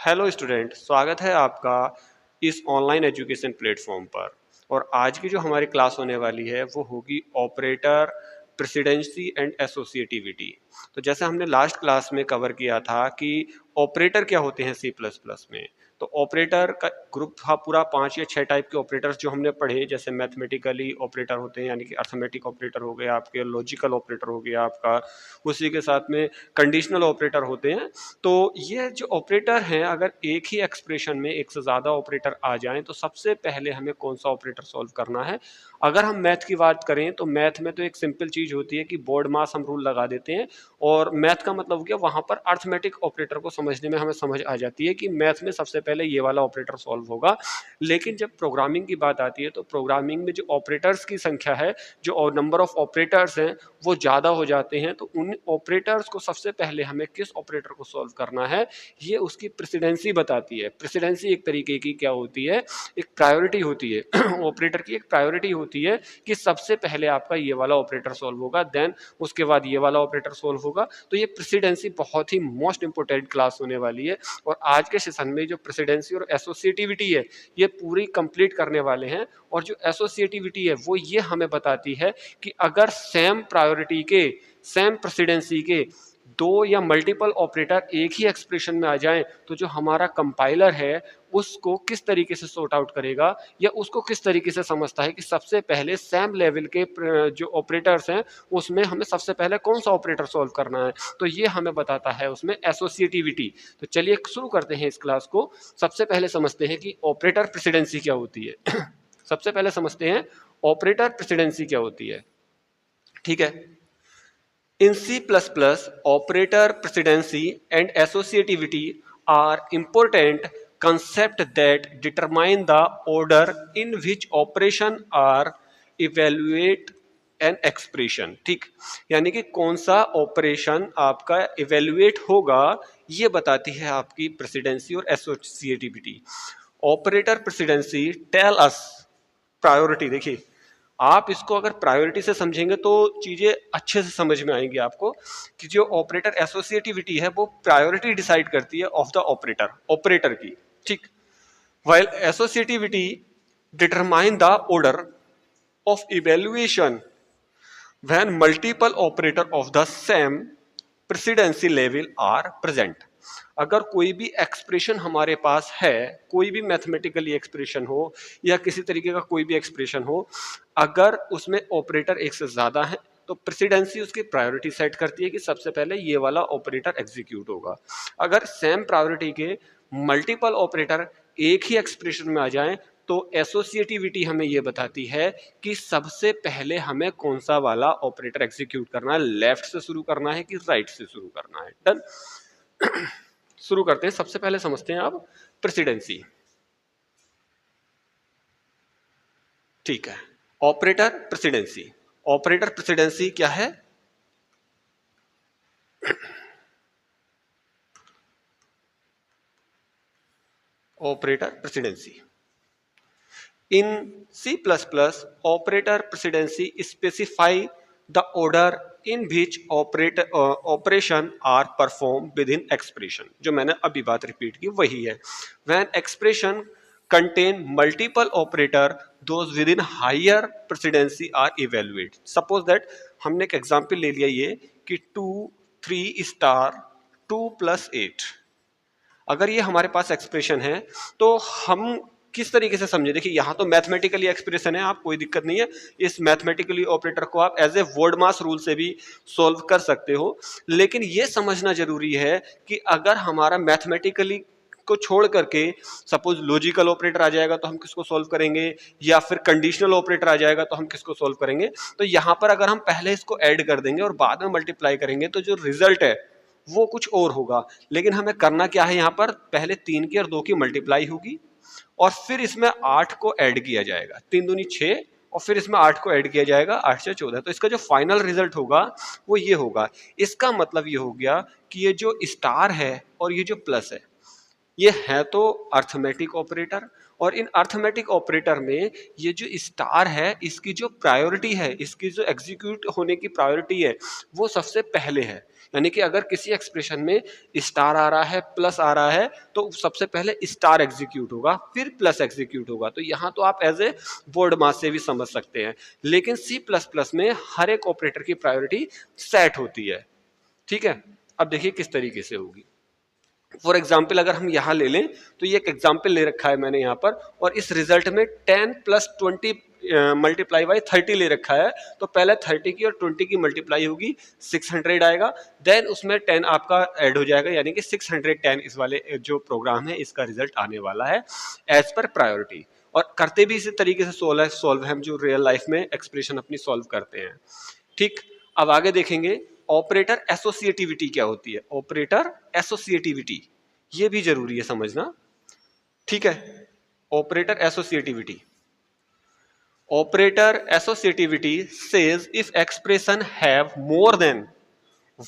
Hello student, स्वागत है आपका इस ऑनलाइन एजुकेशन प्लेटफॉर्म पर। और आज की जो हमारी क्लास होने वाली है वो होगी ऑपरेटर, प्रेसिडेंसी एंड एसोसिएटिविटी। तो जैसे हमने लास्ट क्लास में कवर किया था कि ऑपरेटर क्या होते हैं सी प्लस प्लस में। तो ऑपरेटर का ग्रुप था पूरा 5 या 6 टाइप के ऑपरेटर्स जो हमने पढ़े, जैसे मैथमेटिकली ऑपरेटर होते हैं यानी कि अर्थमेटिक ऑपरेटर हो गया आपके, लॉजिकल ऑपरेटर हो गया आपका, उसी के साथ में कंडीशनल ऑपरेटर होते हैं। तो ये जो ऑपरेटर हैं, अगर एक ही एक्सप्रेशन में एक से ज़्यादा ऑपरेटर आ जाएं तो सबसे पहले हमें कौन सा ऑपरेटर सॉल्व करना है। अगर हम मैथ की बात करें तो मैथ में तो एक सिंपल चीज़ होती है कि बोर्ड मास हम रूल लगा देते हैं, और मैथ का मतलब हो गया वहाँ पर अर्थमेटिक ऑपरेटर को समझने में हमें समझ आ जाती है कि मैथ में सबसे पहले ये वाला ऑपरेटर सॉल्व होगा। लेकिन जब प्रोग्रामिंग की बात आती है तो प्रोग्रामिंग में जो ऑपरेटर्स की संख्या है, जो नंबर ऑफ ऑपरेटर्स हैं वो ज़्यादा हो जाते हैं। तो उन ऑपरेटर्स को सबसे पहले हमें किस ऑपरेटर को सॉल्व करना है, ये उसकी प्रेसिडेंसी बताती है। प्रेसिडेंसी एक तरीके की क्या होती है, एक प्रायोरिटी होती है ऑपरेटर की एक प्रायोरिटी होती है कि सबसे पहले आपका ये वाला ऑपरेटर सॉल्व होगा, देन उसके बाद ये वाला ऑपरेटर सॉल्व होगा। तो ये प्रेसिडेंसी बहुत ही मोस्ट इंपोर्टेंट क्लास होने वाली है, और आज के सेशन में जो प्रेसिडेंसी और एसोसिएटिविटी है ये पूरी कंप्लीट करने वाले हैं। और जो एसोसिएटिविटी है वो ये हमें बताती है कि अगर सेम प्रायोरिटी के, सेम प्रेसिडेंसी के दो या मल्टीपल ऑपरेटर एक ही एक्सप्रेशन में आ जाएं तो जो हमारा कंपाइलर है उसको किस तरीके से सॉर्ट आउट करेगा, या उसको किस तरीके से समझता है कि सबसे पहले सेम लेवल के जो ऑपरेटर्स हैं उसमें हमें सबसे पहले कौन सा ऑपरेटर सॉल्व करना है। तो ये हमें बताता है उसमें एसोसिएटिविटी। तो चलिए शुरू करते हैं इस क्लास को। सबसे पहले समझते हैं कि ऑपरेटर प्रेसिडेंसी क्या होती है सबसे पहले समझते हैं ऑपरेटर प्रेसिडेंसी क्या होती है। ठीक है। In C++, operator precedency and associativity are important concepts that determine the order in which operation are evaluate an expression. ठीक, यानी कि कौन सा ऑपरेशन आपका इवेल्युएट होगा ये बताती है आपकी प्रेसिडेंसी और associativity. Operator precedence tell us priority. देखिए, आप इसको अगर प्रायोरिटी से समझेंगे तो चीजें अच्छे से समझ में आएंगी आपको कि जो ऑपरेटर एसोसिएटिविटी है वो प्रायोरिटी डिसाइड करती है ऑफ द ऑपरेटर, ऑपरेटर की। ठीक, while associativity determine the order of evaluation when multiple operator of the same precedency level are present। अगर कोई भी एक्सप्रेशन हमारे पास है, कोई भी मैथमेटिकली एक्सप्रेशन हो या किसी तरीके का कोई भी एक्सप्रेशन हो, अगर उसमें ऑपरेटर एक से ज्यादा है तो प्रेसिडेंसी उसकी प्रायोरिटी सेट करती है कि सबसे पहले ये वाला ऑपरेटर एग्जीक्यूट होगा। अगर सेम प्रायोरिटी के मल्टीपल ऑपरेटर एक ही एक्सप्रेशन में आ जाएं तो एसोसिएटिविटी हमें ये बताती है कि सबसे पहले हमें कौन सा वाला ऑपरेटर एग्जीक्यूट करना है, लेफ्ट से शुरू करना है कि राइट से शुरू करना है। डन। शुरू करते हैं। सबसे पहले समझते हैं आप प्रेसिडेंसी। ठीक है, ऑपरेटर प्रेसिडेंसी। ऑपरेटर प्रेसिडेंसी क्या है? Operator presidency in C++, operator precedency specify the order in which operation are performed within expression। जो मैंने अभी बात रिपीट की वही है। when expression contain multiple operator, those within higher precedency are evaluated। suppose that हमने एक एग्जाम्पल ले लिया ये कि 2 3 स्टार 2 + 8। अगर ये हमारे पास एक्सप्रेशन है तो हम किस तरीके से समझे। देखिए, यहाँ तो मैथमेटिकली एक्सप्रेशन है, आप कोई दिक्कत नहीं है, इस मैथमेटिकली ऑपरेटर को आप as a BODMAS rule से भी सॉल्व कर सकते हो। लेकिन ये समझना जरूरी है कि अगर हमारा मैथमेटिकली को छोड़ करके सपोज लॉजिकल ऑपरेटर आ जाएगा तो हम किसको सॉल्व करेंगे, या फिर कंडीशनल ऑपरेटर आ जाएगा तो हम किसको सॉल्व करेंगे। तो यहाँ पर अगर हम पहले इसको ऐड कर देंगे और बाद में मल्टीप्लाई करेंगे तो जो रिजल्ट है वो कुछ और होगा। लेकिन हमें करना क्या है, यहाँ पर पहले 3 की और 2 की मल्टीप्लाई होगी और फिर इसमें 8 को ऐड किया जाएगा। 3 दूनी 6 और फिर इसमें 8 को ऐड किया जाएगा, 8 से 14। तो इसका जो फाइनल रिजल्ट होगा वो ये होगा। इसका मतलब ये हो गया कि ये जो स्टार है और ये जो प्लस है, ये है तो अर्थमेटिक ऑपरेटर, और इन अर्थमेटिक ऑपरेटर में ये जो स्टार है इसकी जो प्रायोरिटी है, इसकी जो एग्जीक्यूट होने की प्रायोरिटी है वो सबसे पहले है। यानी कि अगर किसी एक्सप्रेशन में स्टार आ रहा है, प्लस आ रहा है, तो सबसे पहले स्टार एग्जीक्यूट होगा, फिर प्लस एग्जीक्यूट होगा। तो यहाँ तो आप एज ए बोर्ड मास से भी समझ सकते हैं, लेकिन सी प्लस प्लस में हर एक ऑपरेटर की प्रायोरिटी सेट होती है। ठीक है, अब देखिए किस तरीके से होगी। फॉर एग्जाम्पल अगर हम यहाँ ले लें, तो ये एक एग्जाम्पल ले रखा है मैंने यहाँ पर, और इस रिजल्ट में 10 प्लस 20 मल्टीप्लाई बाई 30 ले रखा है। तो पहले 30 की और 20 की मल्टीप्लाई होगी, 600 आएगा, देन उसमें 10 आपका ऐड हो जाएगा, यानी कि 610 इस वाले जो प्रोग्राम है इसका रिजल्ट आने वाला है एज पर प्रायोरिटी। और करते भी इसी तरीके से सोल्व है हम जो रियल लाइफ में एक्सप्रेशन अपनी सॉल्व करते हैं। ठीक, अब आगे देखेंगे ऑपरेटर एसोसिएटिविटी क्या होती है। ऑपरेटर एसोसिएटिविटी ये भी जरूरी है समझना। ठीक है, operator associativity, operator associativity says if expression have more than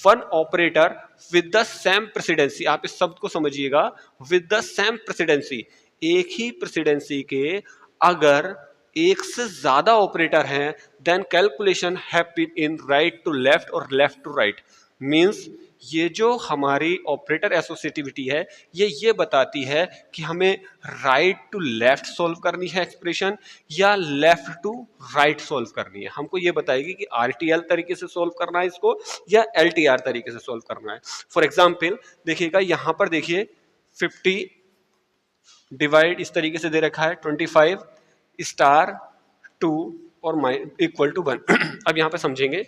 one operator with the same presidency, आप इस शब्द को समझिएगा, विद द सेम प्रेसिडेंसी, एक ही प्रेसिडेंसी के अगर एक से ज्यादा ऑपरेटर हैं, then calculation happen in right to left और लेफ्ट टू राइट। मींस ये जो हमारी ऑपरेटर एसोसिएटिविटी है ये बताती है कि हमें राइट टू लेफ्ट सॉल्व करनी है एक्सप्रेशन या लेफ्ट टू राइट सॉल्व करनी है। हमको ये बताएगी कि आरटीएल तरीके से सॉल्व करना है इसको या एलटीआर तरीके से सॉल्व करना है। फॉर एग्जांपल देखिएगा, यहां पर देखिए 50 डिवाइड इस तरीके से दे रखा है 25 स्टार 2 और इक्वल टू 1। अब यहां पर समझेंगे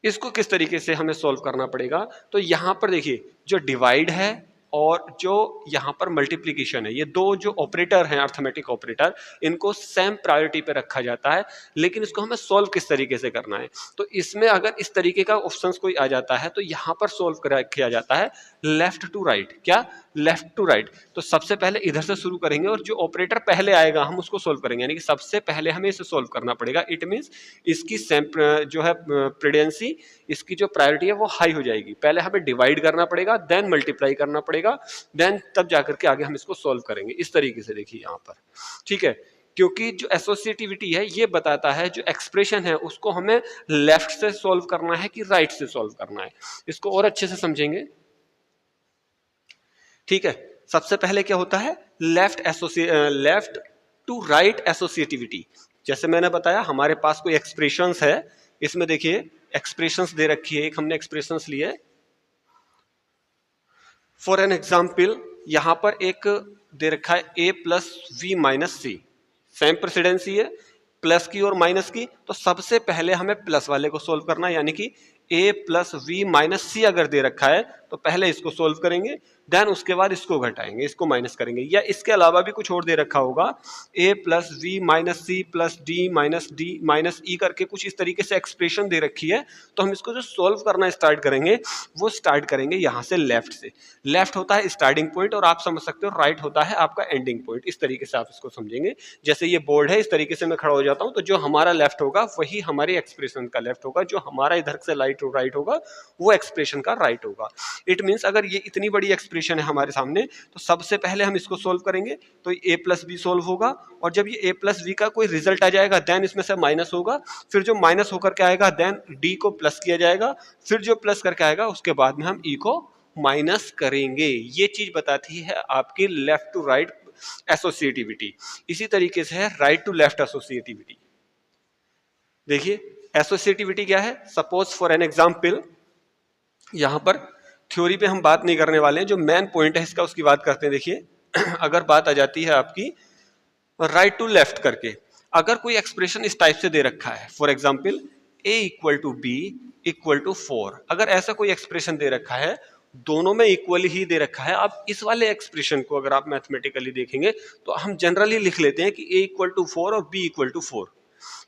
इसको किस तरीके से हमें सॉल्व करना पड़ेगा। तो यहां पर देखिए जो डिवाइड है और जो यहां पर मल्टीप्लीकेशन है, ये दो जो ऑपरेटर हैं अर्थमेटिक ऑपरेटर, इनको सेम प्रायोरिटी पे रखा जाता है, लेकिन इसको हमें सॉल्व किस तरीके से करना है। तो इसमें अगर इस तरीके का ऑप्शंस कोई आ जाता है तो यहां पर सॉल्व किया जाता है लेफ्ट टू राइट। क्या? Left to right. तो सबसे पहले इधर से शुरू करेंगे और जो ऑपरेटर पहले आएगा हम उसको सॉल्व करेंगे, यानी कि सबसे पहले हमें इसे सॉल्व करना पड़ेगा। इट मींस इसकी जो है प्रेडेंसी, इसकी जो प्रायोरिटी है वो हाई हो जाएगी। पहले हमें डिवाइड करना पड़ेगा, देन मल्टीप्लाई करना पड़ेगा, देन तब जाकर के आगे हम इसको सॉल्व करेंगे। इस तरीके से देखिए यहाँ पर, ठीक है, क्योंकि जो एसोसिएटिविटी है ये बताता है जो एक्सप्रेशन है उसको हमें लेफ्ट से सॉल्व करना है कि राइट से सॉल्व करना है। इसको और अच्छे से समझेंगे। ठीक है, सबसे पहले क्या होता है लेफ्ट टू राइट एसोसिएटिविटी। जैसे मैंने बताया हमारे पास कोई एक्सप्रेशंस है, इसमें देखिए एक्सप्रेशंस दे रखी है, एक हमने एक्सप्रेशंस लिए। फॉर एन एग्जाम्पल यहां पर एक दे रखा है a plus we minus c, same precedence है प्लस की और माइनस की। तो सबसे पहले हमें प्लस वाले को सोल्व करना है, यानी कि a प्लस वी माइनस सी अगर दे रखा है तो पहले इसको सोल्व करेंगे, देन उसके बाद इसको घटाएंगे, इसको माइनस करेंगे। या इसके अलावा भी कुछ और दे रखा होगा, a plus we minus C plus D minus E करके कुछ इस तरीके से एक्सप्रेशन दे रखी है। तो हम इसको जो सोल्व करना स्टार्ट करेंगे वो स्टार्ट करेंगे यहाँ से लेफ्ट से। लेफ्ट होता है स्टार्टिंग पॉइंट और आप समझ सकते हो राइट होता है आपका एंडिंग पॉइंट। इस तरीके से आप इसको समझेंगे। जैसे ये बोर्ड है, इस तरीके से मैं खड़ा हो जाता हूँ, तो जो हमारा लेफ्ट होगा वही हमारे एक्सप्रेशन का लेफ्ट होगा, जो हमारा इधर से राइट होगा वो एक्सप्रेशन का राइट होगा। इट मीन्स अगर ये इतनी बड़ी एक्सप्रेशन है हमारे सामने तो सबसे पहले हम इसको सोल्व करेंगे, तो a प्लस बी सोल्व होगा, और जब ये a प्लस बी का कोई रिजल्ट आ जाएगा देन इसमें से माइनस होगा, फिर जो माइनस होकर के आएगा देन d को प्लस किया जाएगा, फिर जो प्लस करके आएगा उसके बाद में हम e को माइनस करेंगे। ये चीज बताती है आपकी लेफ्ट टू राइट एसोसिएटिविटी। इसी तरीके से है राइट टू लेफ्ट एसोसिएटिविटी। देखिए एसोसिएटिविटी क्या है। सपोज फॉर एन एग्जाम्पल, यहां पर थ्योरी पे हम बात नहीं करने वाले हैं, जो मेन पॉइंट है इसका उसकी बात करते हैं। देखिए अगर बात आ जाती है आपकी राइट टू लेफ्ट करके, अगर कोई एक्सप्रेशन इस टाइप से दे रखा है, for example a equal to b equal to 4, अगर ऐसा कोई एक्सप्रेशन दे रखा है, दोनों में इक्वली ही दे रखा है। अब इस वाले एक्सप्रेशन को अगर आप मैथमेटिकली देखेंगे तो हम जनरली लिख लेते हैं कि a इक्वल टू 4 और b equal to 4,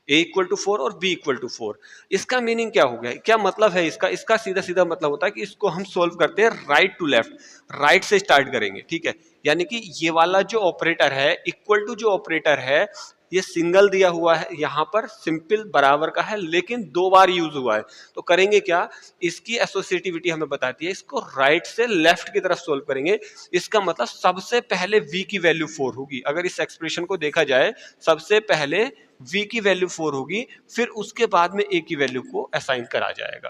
a equal to 4 और b इक्वल टू 4। इसका मीनिंग क्या हो गया, क्या मतलब है इसका? इसका सीधा सीधा मतलब होता है कि इसको हम सोल्व करते हैं राइट टू लेफ्ट, राइट से स्टार्ट करेंगे। ठीक है, यानी कि ये वाला जो ऑपरेटर है इक्वल टू जो ऑपरेटर है ये सिंगल दिया हुआ है, यहाँ पर सिंपल बराबर का है लेकिन 2 बार यूज हुआ है, तो करेंगे क्या, इसकी एसोसिएटिविटी हमें बताती है, इसको राइट से लेफ्ट की तरफ सोल्व करेंगे। इसका मतलब सबसे पहले v की वैल्यू 4 होगी। अगर इस एक्सप्रेशन को देखा जाए, सबसे पहले v की वैल्यू 4 होगी, फिर उसके बाद में a की वैल्यू को असाइन करा जाएगा।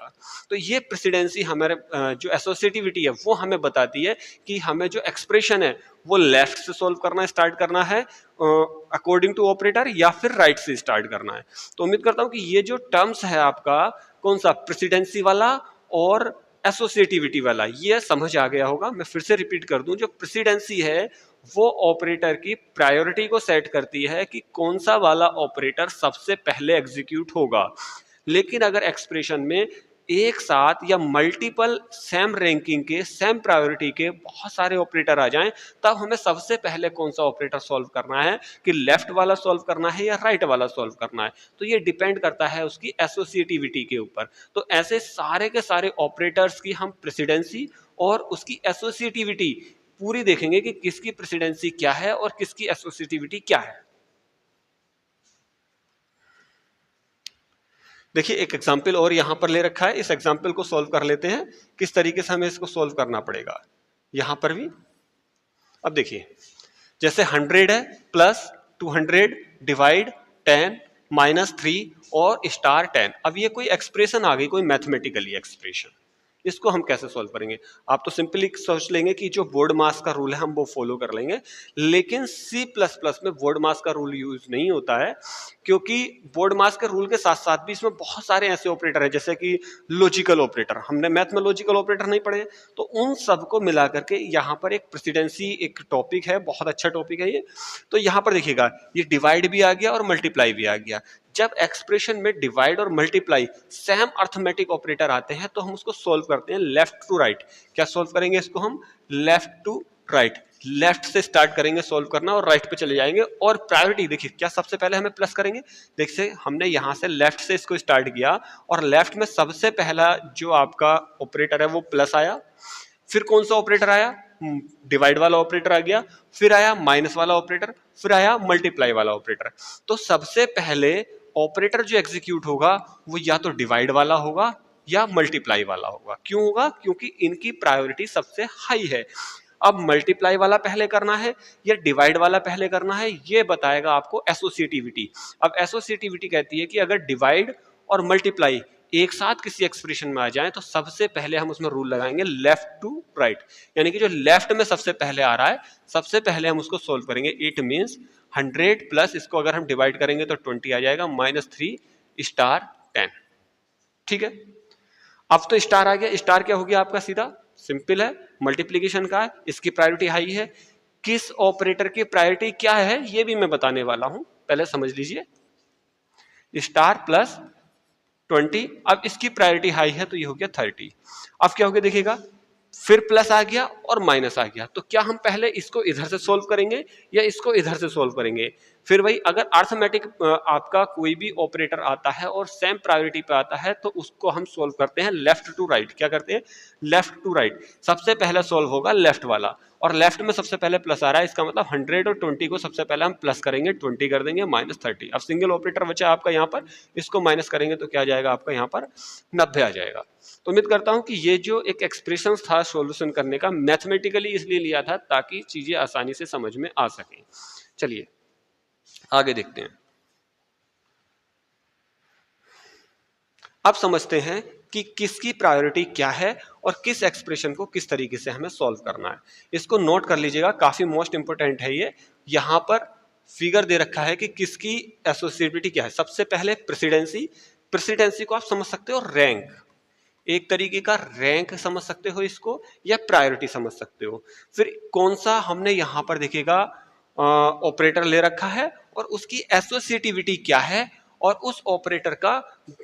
तो ये प्रेसिडेंसी हमारे जो एसोसिएटिविटी है वो हमें बताती है कि हमें जो एक्सप्रेशन है वो लेफ्ट से सॉल्व करना स्टार्ट करना है अकॉर्डिंग टू ऑपरेटर, या फिर राइट से स्टार्ट करना है। तो उम्मीद करता हूं कि ये जो टर्म्स है आपका कौन सा, प्रेसिडेंसी वाला और एसोसिएटिविटी वाला, ये समझ आ गया होगा। मैं फिर से रिपीट कर दूं, जो प्रेसिडेंसी है वो ऑपरेटर की प्रायोरिटी को सेट करती है कि कौन सा वाला ऑपरेटर सबसे पहले एग्जीक्यूट होगा। लेकिन अगर एक्सप्रेशन में एक साथ या मल्टीपल सेम रैंकिंग के, सेम प्रायोरिटी के बहुत सारे ऑपरेटर आ जाएं, तब हमें सबसे पहले कौन सा ऑपरेटर सॉल्व करना है, कि लेफ्ट वाला सॉल्व करना है या राइट वाला सॉल्व करना है। तो ये डिपेंड करता है उसकी एसोसिएटिविटी के ऊपर। तो ऐसे सारे के सारे ऑपरेटर्स की हम प्रेसिडेंसी और उसकी एसोसिएटिविटी पूरी देखेंगे कि किसकी प्रेसिडेंसी क्या है और किसकी एसोसिएटिविटी क्या है। देखिए एक एग्जाम्पल और यहां पर ले रखा है, इस एग्जाम्पल को सॉल्व कर लेते हैं, किस तरीके से हमें इसको सॉल्व करना पड़ेगा। यहां पर भी अब देखिए, जैसे 100 है प्लस 200 डिवाइड 10 -3 और स्टार 10। अब ये कोई एक्सप्रेशन आ गई, कोई मैथमेटिकली एक्सप्रेशन, इसको हम कैसे सॉल्व करेंगे। आप तो सिंपली सोच लेंगे कि जो बोर्ड मास का रूल है हम वो फॉलो कर लेंगे, लेकिन C++ में बोर्ड मास का रूल यूज नहीं होता है, क्योंकि बोर्ड मास के रूल के साथ साथ भी इसमें बहुत सारे ऐसे ऑपरेटर हैं, जैसे कि लॉजिकल ऑपरेटर। हमने मैथ में लॉजिकल ऑपरेटर नहीं पढ़े, तो उन सबको मिला करके यहाँ पर एक प्रेसिडेंसी एक टॉपिक है, बहुत अच्छा टॉपिक है ये। तो यहाँ पर देखिएगा, ये डिवाइड भी आ गया और मल्टीप्लाई भी आ गया। जब एक्सप्रेशन में डिवाइड और मल्टीप्लाई सेम अर्थमेटिक ऑपरेटर आते हैं तो हम उसको सोल्व करते हैं लेफ्ट टू राइट। क्या सोल्व करेंगे इसको हम, लेफ्ट टू राइट, लेफ्ट से स्टार्ट करेंगे सोल्व करना और राइट पे चले जाएंगे। और प्रायोरिटी देखिए, क्या सबसे पहले हमें प्लस करेंगे, देखिए हमने यहां से लेफ्ट से इसको स्टार्ट किया और लेफ्ट में सबसे पहला जो आपका ऑपरेटर है वो प्लस आया, फिर कौन सा ऑपरेटर आया, डिवाइड वाला ऑपरेटर आ गया, फिर आया माइनस वाला ऑपरेटर, फिर आया मल्टीप्लाई वाला ऑपरेटर। तो सबसे पहले ऑपरेटर जो एग्जीक्यूट होगा वो या तो डिवाइड वाला होगा या मल्टीप्लाई वाला होगा। क्यों होगा, क्योंकि इनकी प्रायोरिटी सबसे हाई है। अब मल्टीप्लाई वाला पहले करना है या डिवाइड वाला पहले करना है, ये बताएगा आपको एसोसिएटिविटी। अब एसोसिएटिविटी कहती है कि अगर डिवाइड और मल्टीप्लाई एक साथ किसी एक्सप्रेशन में आ जाए तो सबसे पहले हम उसमें रूल लगाएंगे लेफ्ट टू राइट, यानी कि जो लेफ्ट में सबसे पहले आ रहा है सबसे पहले हम उसको सोल्व करेंगे। इट मींस 100 प्लस इसको अगर हम डिवाइड करेंगे तो 20 आ जाएगा, -3 स्टार 10। ठीक है, अब तो स्टार आ गया। स्टार क्या हो गया आपका, सीधा सिंपल है, मल्टीप्लीकेशन का है, इसकी प्रायोरिटी हाई है। किस ऑपरेटर की प्रायोरिटी क्या है ये भी मैं बताने वाला हूं, पहले समझ लीजिए। स्टार प्लस 20, अब इसकी प्रायोरिटी हाई है तो ये हो गया 30। अब क्या हो गया देखिएगा, फिर प्लस आ गया और माइनस आ गया। तो क्या हम पहले इसको इधर से सोल्व करेंगे या इसको इधर से सोल्व करेंगे। फिर वही, अगर अर्थमेटिक आपका कोई भी ऑपरेटर आता है और सेम प्रायोरिटी पे आता है तो उसको हम सोल्व करते हैं लेफ्ट टू राइट। क्या करते हैं, लेफ्ट टू राइट। सबसे पहले सोल्व होगा लेफ्ट वाला, और लेफ्ट में सबसे पहले प्लस आ रहा है, इसका मतलब 100 और 20 को सबसे पहले हम प्लस करेंगे, 20 कर देंगे -30। अब सिंगल ऑपरेटर बचा आपका यहाँ पर, इसको माइनस करेंगे तो क्या जाएगा आपका यहाँ पर 90 आ जाएगा। तो उम्मीद करता हूं कि ये जो एक एक्सप्रेशन था सॉल्यूशन करने का, मैथमेटिकली इसलिए लिया था ताकि चीजें आसानी से समझ में आ सकें। चलिए आगे देखते हैं। अब समझते हैं कि किसकी प्रायोरिटी क्या है और किस एक्सप्रेशन को किस तरीके से हमें सॉल्व करना है। इसको नोट कर लीजिएगा, काफी मोस्ट इंपोर्टेंट है ये। यहां पर फिगर दे रखा है कि किसकी एसोसिएटिविटी क्या है। सबसे पहले प्रेसिडेंसी, प्रेसिडेंसी को आप समझ सकते हो रैंक, एक तरीके का रैंक समझ सकते हो इसको, या प्रायोरिटी समझ सकते हो। फिर कौन सा हमने यहां पर देखिएगा ऑपरेटर ले रखा है और उसकी एसोसिएटिविटी क्या है और उस ऑपरेटर का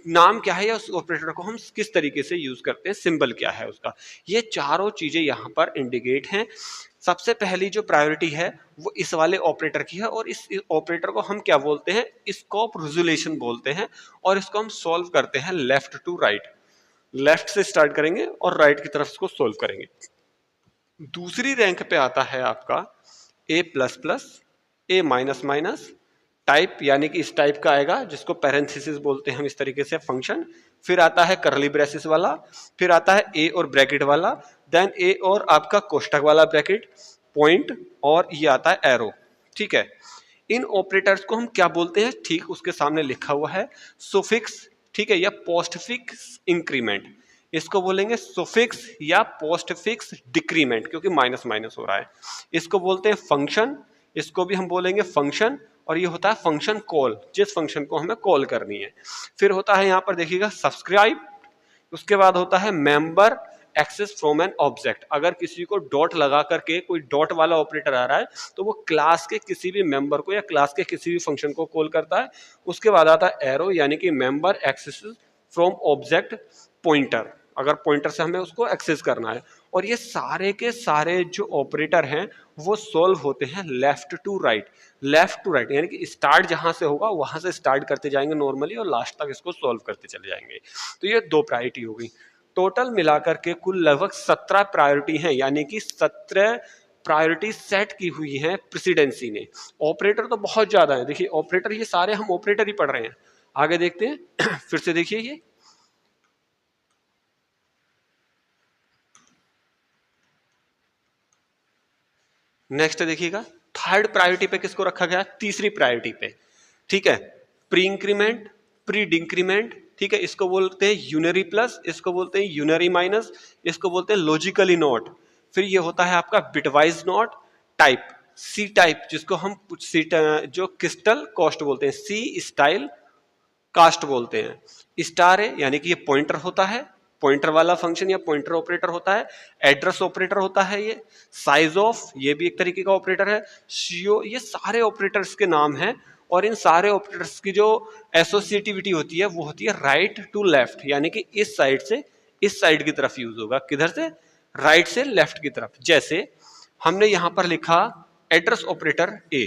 नाम क्या है या उस ऑपरेटर को हम किस तरीके से यूज करते हैं, सिंबल क्या है उसका। ये चारों चीजें यहां पर इंडिकेट हैं। सबसे पहली जो प्रायोरिटी है वो इस वाले ऑपरेटर की है और इस ऑपरेटर को हम क्या बोलते हैं, स्कोप रिजोल्यूशन बोलते हैं, और इसको हम सॉल्व करते हैं लेफ्ट टू राइट। लेफ्ट से स्टार्ट करेंगे और राइट की तरफ इसको सोल्व करेंगे। दूसरी रैंक पे आता है आपका A++, A-, टाइप यानी कि इस टाइप का आएगा जिसको पैरेंथेसिस बोलते हैं हम इस तरीके से फंक्शन। फिर आता है करली ब्रेसेस वाला, फिर आता है ए और ब्रैकेट वाला, देन ए और आपका कोष्ठक वाला ब्रैकेट, पॉइंट, और ये आता है एरो। ठीक है, इन ऑपरेटर्स को हम क्या बोलते हैं, ठीक उसके सामने लिखा हुआ है सुफिक्स, ठीक है, या पोस्टफिक्स इंक्रीमेंट, इसको बोलेंगे सुफिक्स या पोस्टफिक्स डिक्रीमेंट, क्योंकि माइनस माइनस हो रहा है। इसको बोलते हैं फंक्शन, इसको भी हम बोलेंगे फंक्शन, और ये होता है फंक्शन कॉल, जिस फंक्शन को हमें कॉल करनी है। फिर होता है यहाँ पर देखिएगा सब्सक्राइब, उसके बाद होता है member access from an object, अगर किसी को डॉट लगा करके कोई डॉट वाला ऑपरेटर आ रहा है तो वो क्लास के किसी भी मेंबर को या क्लास के किसी भी फंक्शन को कॉल करता है। उसके बाद आता है एरो यानी कि member access from object pointer, अगर पॉइंटर से हमें उसको एक्सेस करना है। और ये सारे के सारे जो ऑपरेटर हैं वो सोल्व होते हैं left to right, left to right यानी कि स्टार्ट जहां से होगा वहां से स्टार्ट करते जाएंगे नॉर्मली और लास्ट तक इसको सोल्व करते चले जाएंगे। तो ये 2 प्रायोरिटी हो गई। टोटल मिलाकर के कुल लगभग 17 प्रायोरिटी हैं, यानी कि 17 प्रायोरिटी सेट की हुई है प्रेसिडेंसी ने। ऑपरेटर तो बहुत ज्यादा है, देखिए ऑपरेटर ये सारे हम ऑपरेटर ही पढ़ रहे हैं। आगे देखते हैं फिर से देखिए ये नेक्स्ट देखिएगा, थर्ड प्रायोरिटी पे किसको रखा गया, तीसरी प्रायोरिटी पे। ठीक है, प्री इंक्रीमेंट, प्री डिक्रीमेंट, ठीक है, इसको बोलते हैं यूनरी प्लस, इसको बोलते हैं यूनरी माइनस, इसको बोलते हैं लॉजिकली नॉट। फिर ये होता है आपका bitwise not, type C type, जिसको हम सी जो क्रिस्टल कॉस्ट बोलते हैं, सी स्टाइल कास्ट बोलते हैं। स्टार है यानी कि ये पॉइंटर होता है, पॉइंटर वाला फंक्शन या पॉइंटर ऑपरेटर होता है। एड्रेस ऑपरेटर होता है ये। साइज ऑफ ये भी एक तरीके का ऑपरेटर है। सीओ, ये सारे ऑपरेटर्स के नाम हैं। और इन सारे ऑपरेटर्स की जो एसोसिएटिविटी होती है वो होती है राइट टू लेफ्ट, यानी कि इस साइड से इस साइड की तरफ यूज होगा। किधर से, राइट से लेफ्ट की तरफ। जैसे हमने यहां पर लिखा एड्रेस ऑपरेटर ए,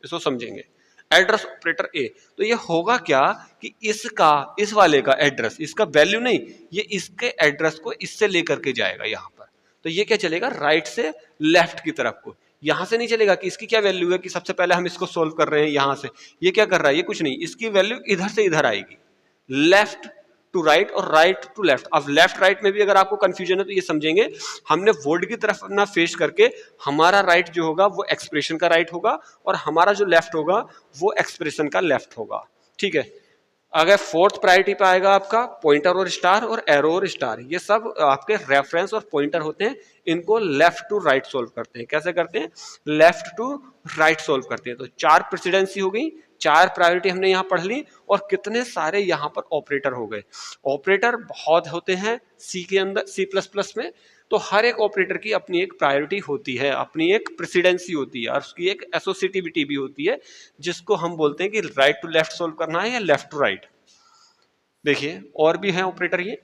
इसको समझेंगे, एड्रेस ऑपरेटर ए, तो ये होगा क्या कि इसका, इस वाले का एड्रेस, इसका वैल्यू नहीं, ये इसके एड्रेस को इससे लेकर के जाएगा यहां पर। तो ये क्या चलेगा, राइट से लेफ्ट की तरफ को। यहां से नहीं चलेगा कि इसकी क्या वैल्यू है कि सबसे पहले हम इसको सोल्व कर रहे हैं यहां से, ये क्या कर रहा है, ये कुछ नहीं, इसकी वैल्यू इधर से इधर आएगी, लेफ्ट टू राइट और राइट टू लेफ्ट। अब लेफ्ट राइट में भी अगर आपको कंफ्यूजन है तो ये समझेंगे, हमने वर्ड की तरफ ना फेस करके हमारा राइट जो होगा वो एक्सप्रेशन का राइट होगा और हमारा जो लेफ्ट होगा वो एक्सप्रेशन का लेफ्ट होगा। ठीक है, अगर फोर्थ प्रायोरिटी पे आएगा आपका पॉइंटर और स्टार और एरो और स्टार, ये सब आपके रेफरेंस और पॉइंटर होते हैं। इनको लेफ्ट टू राइट सोल्व करते हैं। कैसे करते हैं, लेफ्ट टू राइट सोल्व करते हैं। तो 4 प्रेसिडेंसी हो गई, 4 प्रायोरिटी हमने यहां पढ़ ली और कितने सारे यहां पर ऑपरेटर हो गए। ऑपरेटर बहुत होते हैं सी के अंदर, C++ में। तो हर एक ऑपरेटर की अपनी एक प्रायोरिटी होती है, अपनी एक प्रेसिडेंसी होती है और उसकी एक एसोसिएटिविटी भी होती है, जिसको हम बोलते हैं कि राइट टू लेफ्ट सोल्व करना है या लेफ्ट टू राइट। देखिए और भी है ऑपरेटर, ये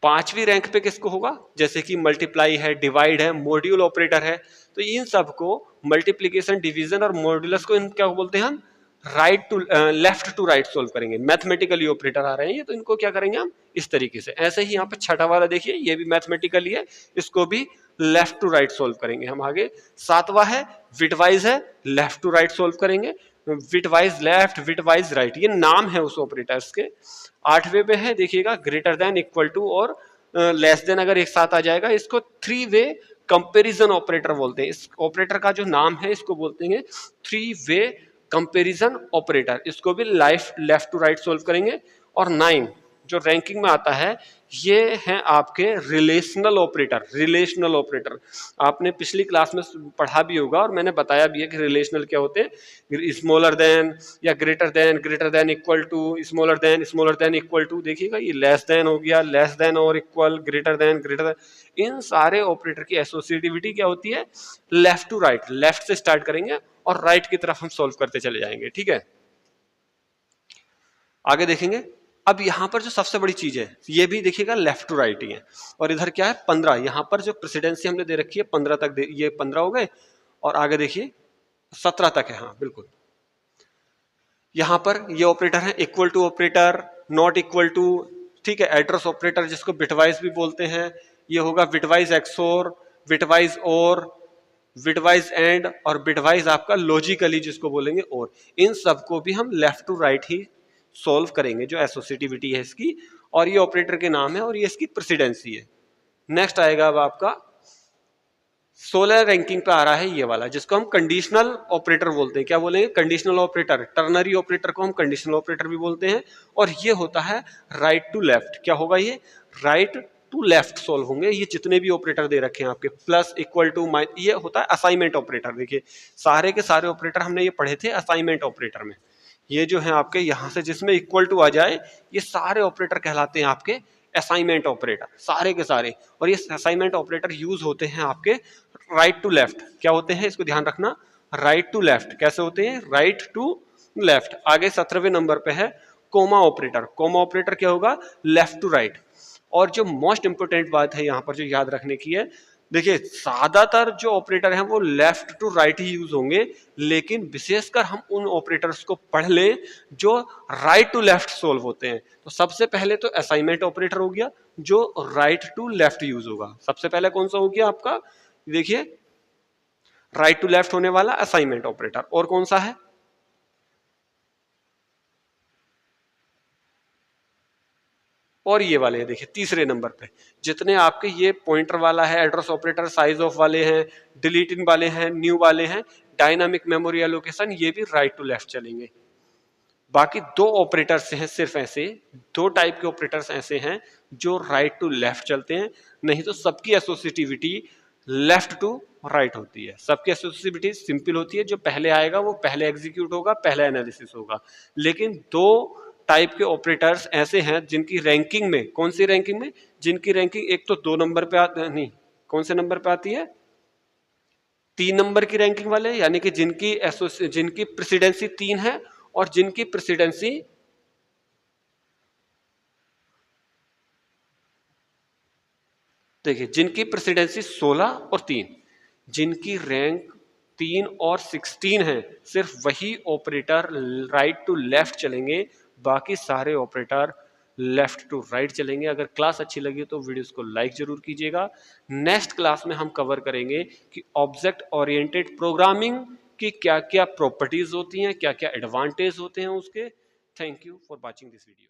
5वीं रैंक पे किसको होगा, जैसे कि मल्टीप्लाई है, डिवाइड है, मॉड्यूल ऑपरेटर है। तो इन सबको मल्टीप्लीकेशन, डिवीजन और मॉड्यूलस को इन क्या बोलते हैं हम, right to left to right solve करेंगे। मैथमेटिकली ऑपरेटर आ रहे हैं ये, तो इनको क्या करेंगे हम इस तरीके से। ऐसे ही यहाँ पे छठा वाला देखिए, ये भी मैथमेटिकली है, इसको भी लेफ्ट टू राइट सोल्व करेंगे हम आगे। 7वां है विटवाइज है, लेफ्ट टू राइट सोल्व करेंगे, विटवाइज लेफ्ट, विटवाइज राइट, ये नाम है उस ऑपरेटर्स के। 8वें पे है देखिएगा ग्रेटर देन, इक्वल टू और लेस देन अगर एक साथ आ जाएगा, इसको 3 वे कंपैरिजन ऑपरेटर बोलते हैं। इस ऑपरेटर का जो नाम है इसको बोलते हैं 3 वे कंपैरिजन ऑपरेटर। इसको भी लेफ्ट टू राइट सोल्व करेंगे। और 9 जो रैंकिंग में आता है, ये हैं आपके रिलेशनल ऑपरेटर। रिलेशनल ऑपरेटर आपने पिछली क्लास में पढ़ा भी होगा और मैंने बताया भी है कि रिलेशनल क्या होते हैं, स्मॉलर देन या greater than equal to, smaller than equal to. देखिएगा ये लेस देन हो गया, लेस देन और इक्वल, ग्रेटर देन। इन सारे ऑपरेटर की एसोसिएटिविटी क्या होती है, लेफ्ट टू राइट, लेफ्ट से स्टार्ट करेंगे और राइट की तरफ हम सोल्व करते चले जाएंगे। ठीक है, आगे देखेंगे। अब यहां पर जो सबसे बड़ी चीज है, ये भी देखिएगा लेफ्ट टू राइट ही है। और इधर क्या है 15, यहां पर जो प्रेसिडेंसी हमने दे रखी है 15 तक ये 15 हो गए। और आगे देखिए 17 तक है, हाँ बिल्कुल। यहां पर ये ऑपरेटर है equal to operator, not equal to, ठीक है, एड्रेस ऑपरेटर जिसको बिटवाइज भी बोलते हैं, ये होगा bitwise XOR, bitwise or, bitwise and और बिटवाइज आपका लॉजिकली जिसको बोलेंगे, और इन सबको भी हम लेफ्ट टू राइट ही सोल्व करेंगे जो एसोसिएटिविटी है इसकी, और ये ऑपरेटर के नाम है और ये इसकी प्रेसिडेंसी है। नेक्स्ट आएगा अब आपका 16 रैंकिंग पे आ रहा है ये वाला, जिसको हम कंडीशनल ऑपरेटर बोलते हैं। क्या बोलेंगे? Conditional operator. टर्नरी ऑपरेटर को हम कंडीशनल ऑपरेटर भी बोलते हैं, और ये होता है राइट टू लेफ्ट। क्या होगा ये? राइट टू लेफ्ट सोल्व होंगे ये जितने भी ऑपरेटर दे रखे हैं आपके, प्लस, इक्वल टू, माइनस, ये होता है असाइनमेंट ऑपरेटर। देखिए सारे के सारे ऑपरेटर हमने ये पढ़े थे असाइनमेंट ऑपरेटर में। ये जो है आपके यहां से जिसमें इक्वल टू आ जाए, ये सारे ऑपरेटर कहलाते हैं आपके असाइनमेंट ऑपरेटर, सारे के सारे। और ये असाइनमेंट ऑपरेटर यूज होते हैं आपके राइट टू लेफ्ट। क्या होते हैं इसको ध्यान रखना, राइट टू लेफ्ट। कैसे होते हैं? Right to left. आगे 17वें नंबर पे है कोमा ऑपरेटर। कोमा ऑपरेटर क्या होगा? Left to right. और जो मोस्ट इंपोर्टेंट बात है यहाँ पर जो याद रखने की है, देखिए ज्यादातर जो ऑपरेटर हैं वो लेफ्ट टू राइट ही यूज होंगे, लेकिन विशेषकर हम उन ऑपरेटर्स को पढ़ लें जो राइट टू लेफ्ट सोल्व होते हैं। तो सबसे पहले तो असाइनमेंट ऑपरेटर हो गया जो राइट टू लेफ्ट यूज होगा। सबसे पहले कौन सा हो गया आपका? देखिए राइट टू लेफ्ट होने वाला असाइनमेंट ऑपरेटर। और कौन सा है? और ये वाले हैं देखिए तीसरे नंबर पे, जितने आपके ये पॉइंटर वाला है, एड्रेस ऑपरेटर, साइज ऑफ वाले हैं, डिलीट इन वाले हैं, न्यू वाले हैं, डायनामिक मेमोरी एलोकेशन, ये भी राइट टू लेफ्ट चलेंगे। बाकी दो ऑपरेटर्स हैं सिर्फ ऐसे, दो टाइप के ऑपरेटर्स ऐसे हैं जो राइट टू लेफ्ट चलते हैं, नहीं तो सबकी एसोसिएटिविटी लेफ्ट टू राइट होती है। सबकी एसोसिएटिविटी सिंपल होती है, जो पहले आएगा वो पहले एग्जीक्यूट होगा, पहले एनालिसिस होगा। लेकिन दो टाइप के ऑपरेटर्स ऐसे हैं जिनकी रैंकिंग में, कौन सी रैंकिंग में? जिनकी रैंकिंग एक तो 2 नंबर पे नहीं, कौन से नंबर पे आती है? 3 नंबर की रैंकिंग वाले, यानी कि जिनकी प्रेसिडेंसी 3 है, और जिनकी प्रेसिडेंसी, देखिए जिनकी प्रेसिडेंसी 16 और 3, जिनकी रैंक 3 और 16 है, सिर्फ वही ऑपरेटर राइट टू लेफ्ट चलेंगे, बाकी सारे ऑपरेटर लेफ्ट टू राइट चलेंगे। अगर क्लास अच्छी लगी तो वीडियोस को लाइक जरूर कीजिएगा। नेक्स्ट क्लास में हम कवर करेंगे कि ऑब्जेक्ट ओरिएंटेड प्रोग्रामिंग की क्या क्या प्रॉपर्टीज होती हैं, क्या क्या एडवांटेज होते हैं उसके। Thank you for watching this video.